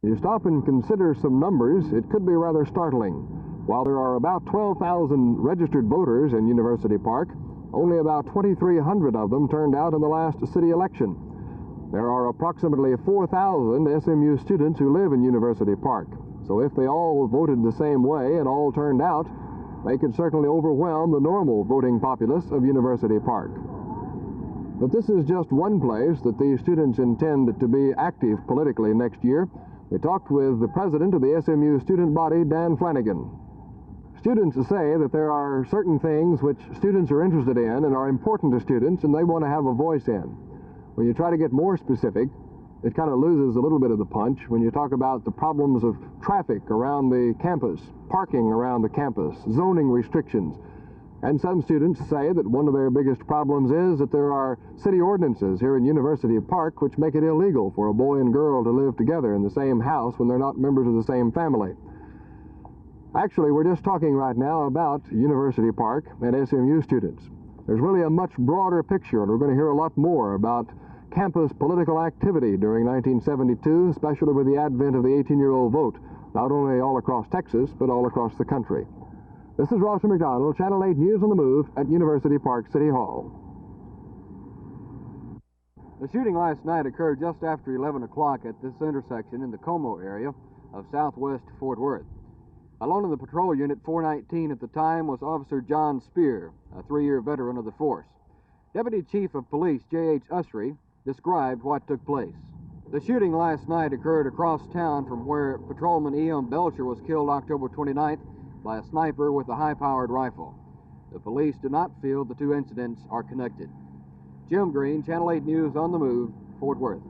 You stop and consider some numbers, it could be rather startling. While there are about 12,000 registered voters in University Park, only about 2,300 of them turned out in the last city election. There are approximately 4,000 SMU students who live in University Park, so if they all voted the same way and all turned out, they could certainly overwhelm the normal voting populace of University Park. But this is just one place that these students intend to be active politically next year. We talked with the president of the SMU student body, Dan Flanagan. Students say that there are certain things which students are interested in and are important to students, and they want to have a voice in. When you try to get more specific, it kind of loses a little bit of the punch when you talk about the problems of traffic around the campus, parking around the campus, zoning restrictions. And some students say that one of their biggest problems is that there are city ordinances here in University Park which make it illegal for a boy and girl to live together in the same house when they're not members of the same family. Actually, we're just talking right now about University Park and SMU students. There's really a much broader picture, and we're going to hear a lot more about campus political activity during 1972, especially with the advent of the 18-year-old vote, not only all across Texas, but all across the country. This is Ross McDonald, Channel 8 News on the Move at University Park City Hall. The shooting last night occurred just after 11 o'clock at this intersection in the Como area of southwest Fort Worth. Alone in the patrol unit 419 at the time was Officer John Speir, a 3-year veteran of the force. Deputy Chief of Police J.H. Usrey described what took place. The shooting last night occurred across town from where Patrolman E.M. Belcher was killed October 29th by a sniper with a high-powered rifle. The police do not feel the two incidents are connected. Jim Green, Channel 8 News on the Move, Fort Worth.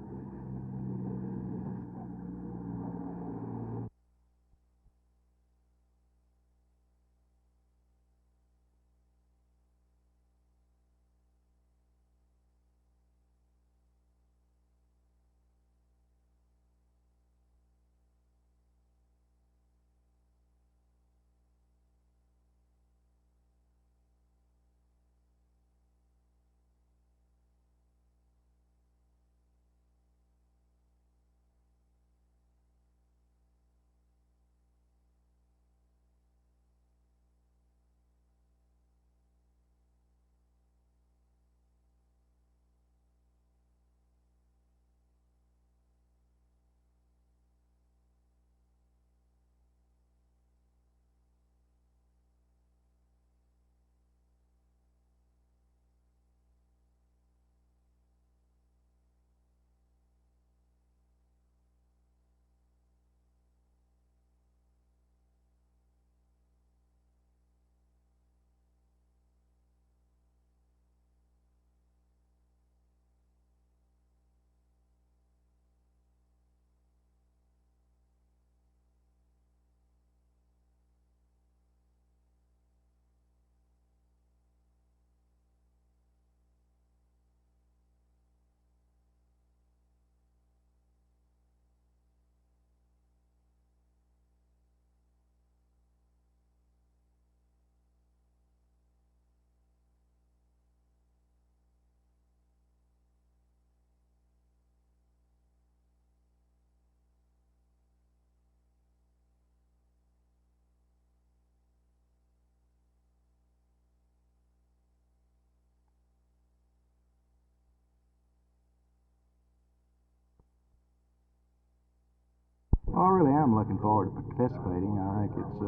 Well, I really am looking forward to participating. I think it's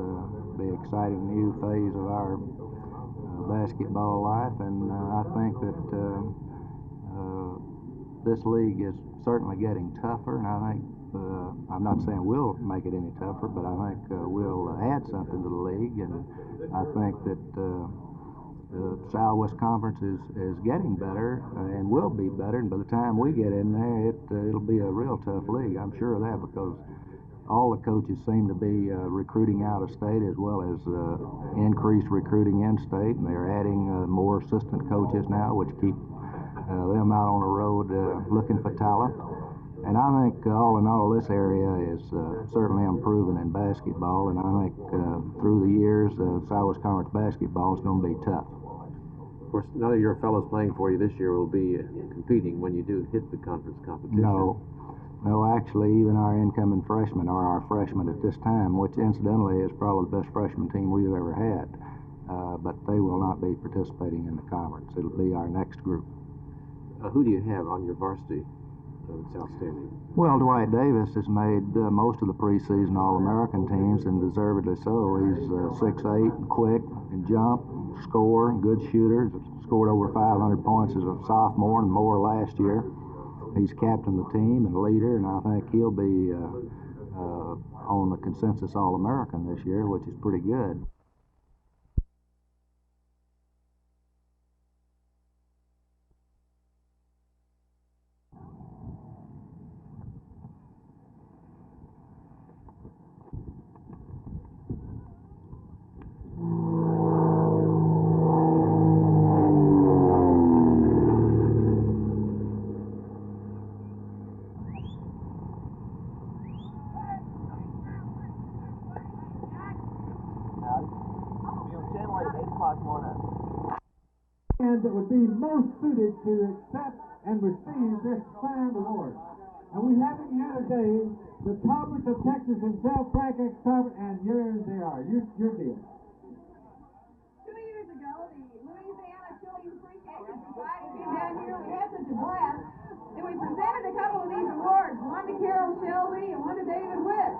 be an exciting new phase of our basketball life, and I think that this league is certainly getting tougher, and I think, I'm not saying we'll make it any tougher, but I think we'll add something to the league, and I think that the Southwest Conference is getting better and will be better, and by the time we get in there, it'll be a real tough league. I'm sure of that, because all the coaches seem to be recruiting out of state, as well as increased recruiting in state, and they're adding more assistant coaches now, which keep them out on the road looking for talent. And I think all in all, this area is certainly improving in basketball, and I think through the years, Southwest Conference basketball is going to be tough. Of course, none of your fellows playing for you this year will be competing when you do hit the conference competition. No, No, actually, even our incoming freshmen are our freshmen at this time, which incidentally is probably the best freshman team we've ever had. But they will not be participating in the conference. It'll be our next group. Who do you have on your varsity that's outstanding? Well, Dwight Davis has made most of the preseason All-American teams, and deservedly so. He's 6'8", and quick, and jump, and score, and good shooter. Scored over 500 points as a sophomore and more last year. He's captained the team and a leader, and I think he'll be on the consensus All-American this year, which is pretty good. That would be most suited to accept and receive this fine award. And we haven't had a day, the toppers of Texas himself, Frank X. Toppert, and yours they are. Your deal. 2 years ago, the Louisiana Children's Appreciation Society came down here. We had such a blast that we presented a couple of these awards, one to Carol Shelby and one to David Witt.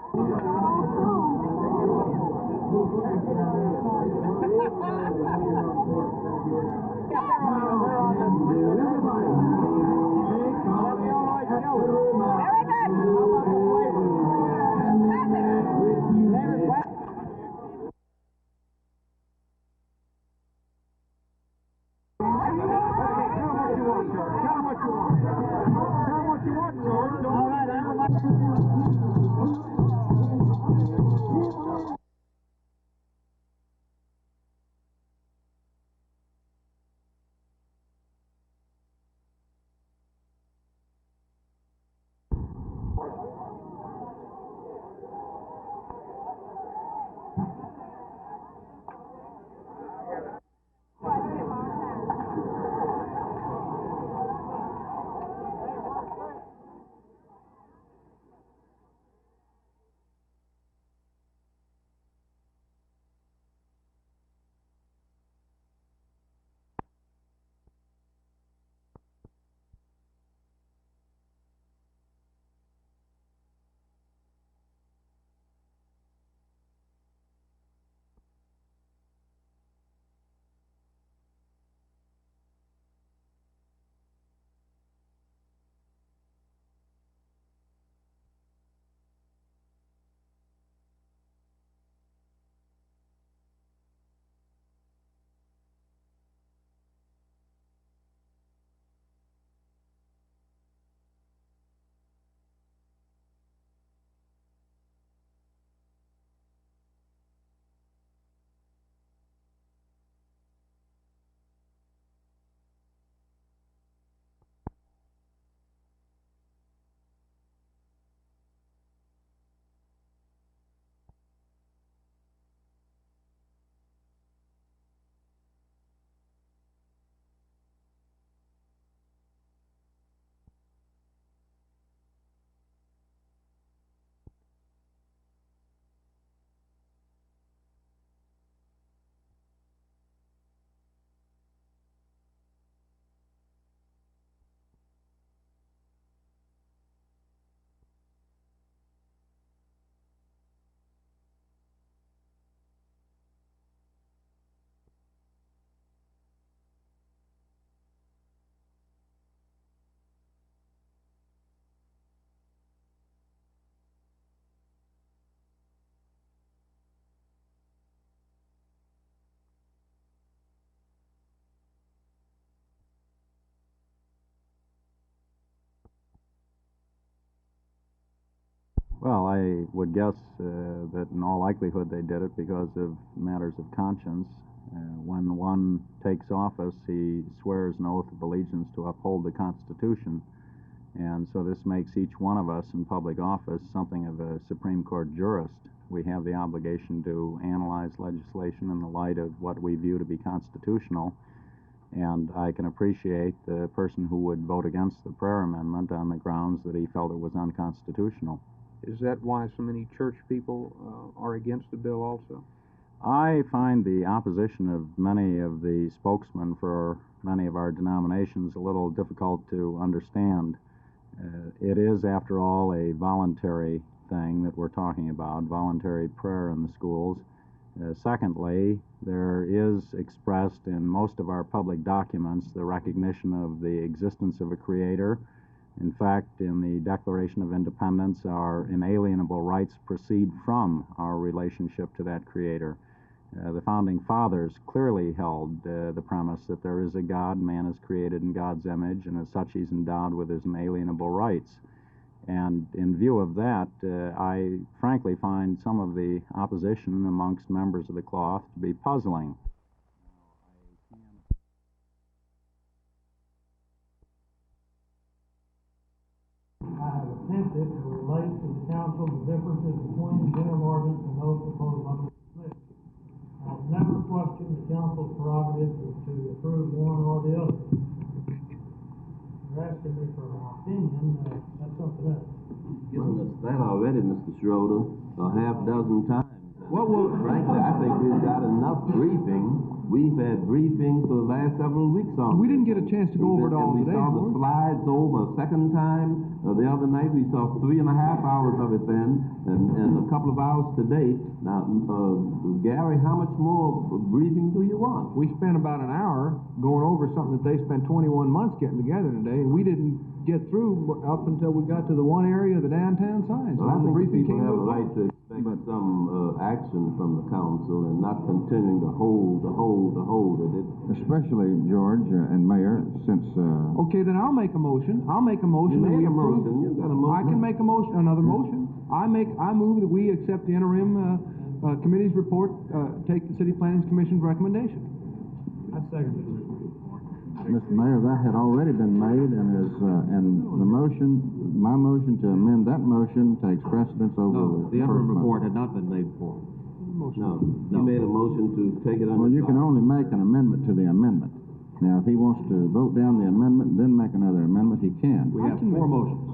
Well, I would guess that in all likelihood they did it because of matters of conscience. When one takes office, he swears an oath of allegiance to uphold the Constitution. And so this makes each one of us in public office something of a Supreme Court jurist. We have the obligation to analyze legislation in the light of what we view to be constitutional. And I can appreciate the person who would vote against the prayer amendment on the grounds that he felt it was unconstitutional. Is that why so many church people are against the bill also? I find the opposition of many of the spokesmen for many of our denominations a little difficult to understand. It is, after all, a voluntary thing that we're talking about, voluntary prayer in the schools. Secondly, there is expressed in most of our public documents the recognition of the existence of a creator. In fact, in the Declaration of Independence, our inalienable rights proceed from our relationship to that creator. The Founding Fathers clearly held the premise that there is a God, man is created in God's image, and as such he's endowed with his inalienable rights. And in view of that, I frankly find some of the opposition amongst members of the cloth to be puzzling. I have attempted to relate to the council the differences between the general ordinance and those proposed under the commission. I have never questioned the council's prerogative to approve one or the other. You're asking me for my opinion, that's something else. Given us that already, Mr. Schroeder, a half dozen times. What will... Frankly, I think we've got enough briefing. We've had briefings for the last several weeks on We this. didn't get a chance to go over it all And today, we saw the George. slides over a second time. The other night we saw 3.5 hours of it then, and a couple of hours today. Now, Gary, how much more briefing do you want? We spent about an hour going over something that they spent 21 months getting together today, and we didn't get through up until we got to the one area of the downtown signs. Well, I the think briefing people came have to a right to expect some action from the council and not continuing to hold at it. Especially, George and Mayor, since... Okay, then I'll make a motion. I'll make a motion. You that we made a approve. motion. You got a motion. I can make a motion, another motion. I move that we accept the interim committee's report, take the City Planning Commission's recommendation. I second it. Mr. Mayor, that had already been made, and my motion to amend that motion takes precedence over The interim first report motion. had not been made before. No, you made a motion to take it under... Well, you can only make an amendment to the amendment. Now, if he wants to vote down the amendment and then make another amendment, he can. We have 4 motions.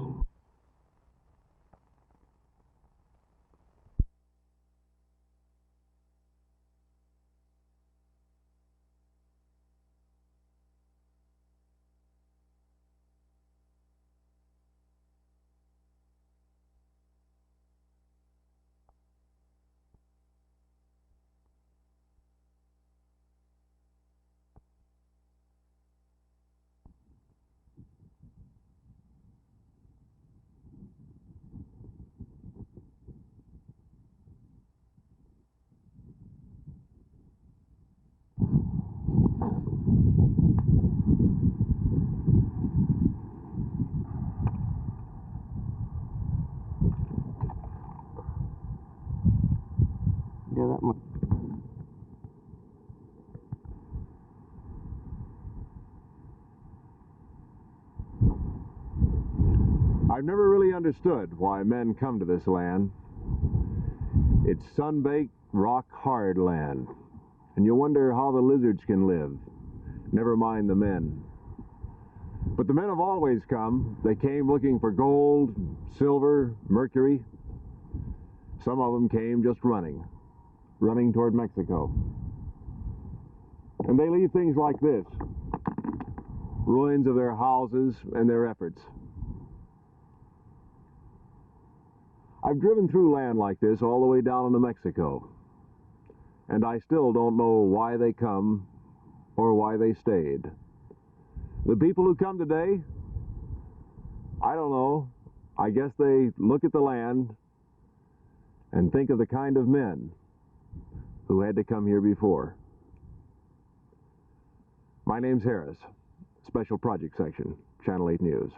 Yeah, that much. I've never really understood why men come to this land. It's sun-baked, rock-hard land. And you wonder how the lizards can live. Never mind the men. But the men have always come. They came looking for gold, silver, mercury. Some of them came just running toward Mexico. And they leave things like this, ruins of their houses and their efforts. I've driven through land like this all the way down into Mexico, and I still don't know why they come or why they stayed. The people who come today, I don't know. I guess they look at the land and think of the kind of men who had to come here before. My name's Harris, Special Project Section, Channel 8 News.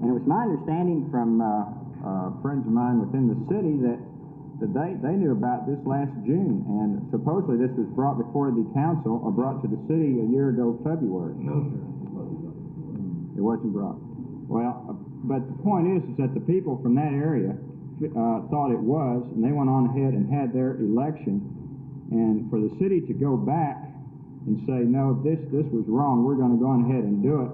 And it was my understanding from Friends of mine within the city that they knew about this last June, and supposedly this was brought before the council or brought to the city a year ago February. No, sir. It wasn't brought. Well, but the point is that the people from that area thought it was, and they went on ahead and had their election. And for the city to go back and say, no, this was wrong, we're going to go on ahead and do it,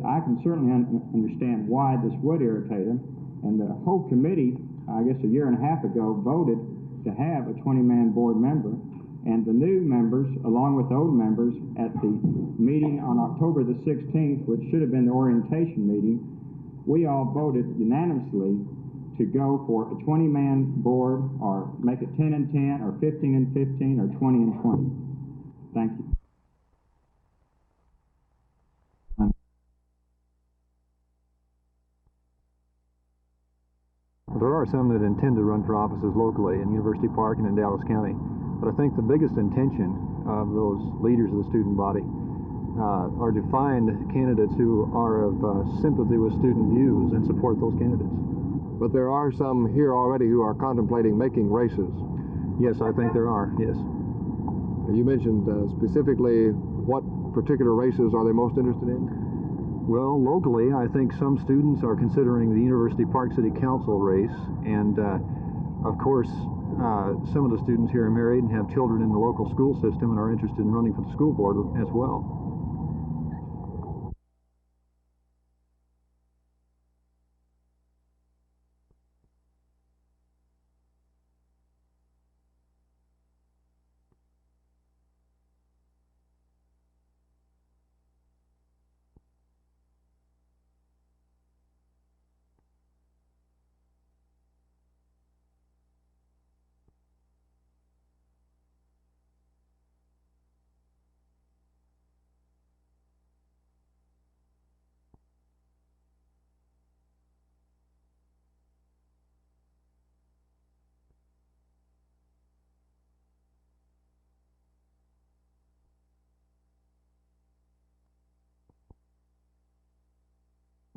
I can certainly understand why this would irritate them. And the whole committee, I guess a year and a half ago, voted to have a 20-man board member. And the new members, along with the old members, at the meeting on October the 16th, which should have been the orientation meeting, we all voted unanimously to go for a 20-man board, or make it 10 and 10, or 15 and 15, or 20 and 20. Thank you. There are some that intend to run for offices locally in University Park and in Dallas County, but I think the biggest intention of those leaders of the student body are to find candidates who are of sympathy with student views and support those candidates. But there are some here already who are contemplating making races. Yes, I think there are, yes. You mentioned specifically what particular races are they most interested in? Well, locally, I think some students are considering the University Park City Council race, and of course, some of the students here are married and have children in the local school system and are interested in running for the school board as well.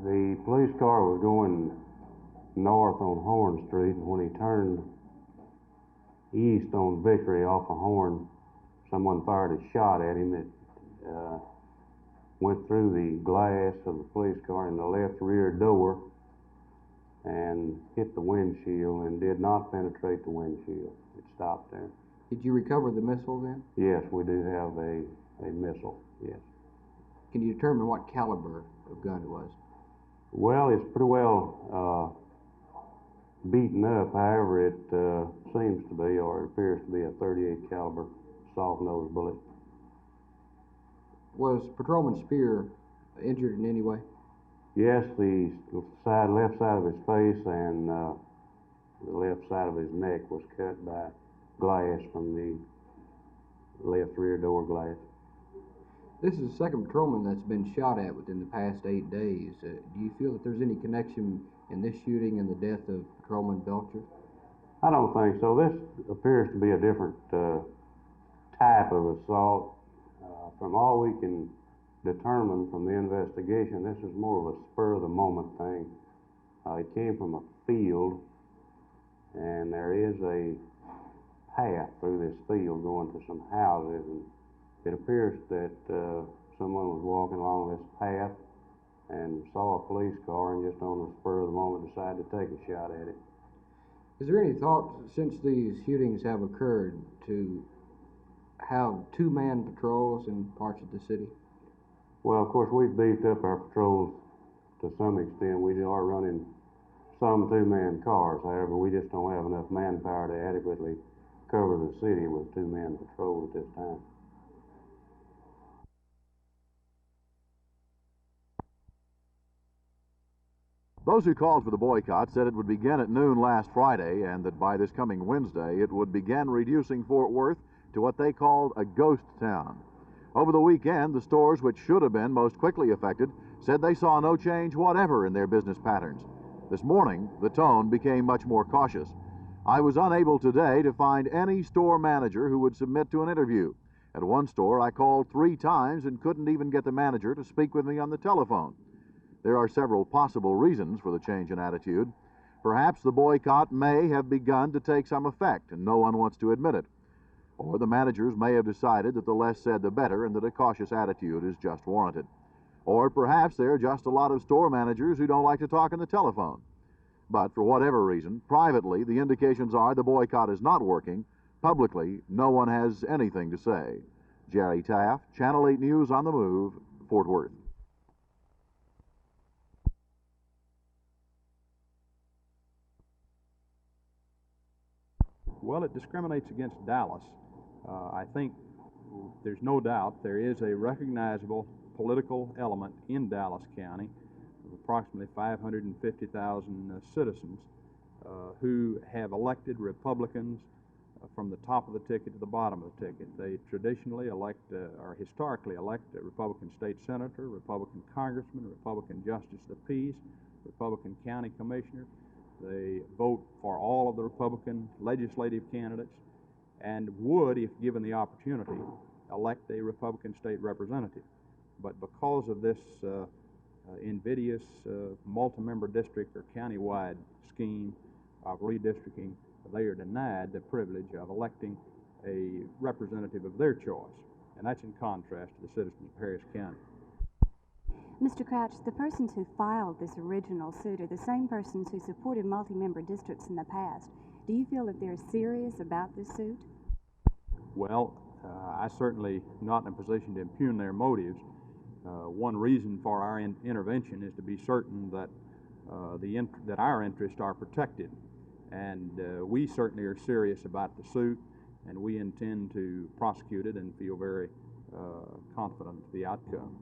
The police car was going north on Horne Street, and when he turned east on Vickery off of Horne, someone fired a shot at him that went through the glass of the police car in the left rear door and hit the windshield and did not penetrate the windshield. It stopped there. Did you recover the missile then? Yes, we do have a missile, yes. Can you determine what caliber of gun it was? Well, it's pretty well beaten up. However, it seems to be, or it appears to be, a .38 caliber soft-nosed bullet. Was Patrolman Speir injured in any way? Yes, the left side of his face and the left side of his neck was cut by glass from the left rear door glass. This is the second patrolman that's been shot at within the past 8 days. Do you feel that there's any connection in this shooting and the death of Patrolman Belcher? I don't think so. This appears to be a different type of assault. From all we can determine from the investigation, this is more of a spur-of-the-moment thing. It came from a field, and there is a path through this field going to some houses, and it appears that someone was walking along this path and saw a police car and just on the spur of the moment decided to take a shot at it. Is there any thought, since these shootings have occurred, to have two-man patrols in parts of the city? Well, of course, we've beefed up our patrols to some extent. We are running some two-man cars. However, we just don't have enough manpower to adequately cover the city with two-man patrols at this time. Those who called for the boycott said it would begin at noon last Friday and that by this coming Wednesday it would begin reducing Fort Worth to what they called a ghost town. Over the weekend, the stores which should have been most quickly affected said they saw no change whatever in their business patterns. This morning, the tone became much more cautious. I was unable today to find any store manager who would submit to an interview. At one store, I called 3 times and couldn't even get the manager to speak with me on the telephone. There are several possible reasons for the change in attitude. Perhaps the boycott may have begun to take some effect, and no one wants to admit it. Or the managers may have decided that the less said the better and that a cautious attitude is just warranted. Or perhaps there are just a lot of store managers who don't like to talk on the telephone. But for whatever reason, privately, the indications are the boycott is not working. Publicly, no one has anything to say. Jerry Taft, Channel 8 News on the Move, Fort Worth. Well, it discriminates against Dallas. I think there's no doubt there is a recognizable political element in Dallas County of approximately 550,000 citizens who have elected Republicans from the top of the ticket to the bottom of the ticket. They traditionally elect or historically elect a Republican state senator, Republican congressman, Republican justice of the peace, Republican county commissioner. They vote for all of the Republican legislative candidates and would, if given the opportunity, elect a Republican state representative. But because of this invidious multi-member district or county-wide scheme of redistricting, they are denied the privilege of electing a representative of their choice. And that's in contrast to the citizens of Harris County. Mr. Crouch, the persons who filed this original suit are the same persons who supported multi-member districts in the past. Do you feel that they're serious about this suit? Well, I certainly not in a position to impugn their motives. One reason for our intervention is to be certain that that our interests are protected, and we certainly are serious about the suit, and we intend to prosecute it and feel very confident of the outcome.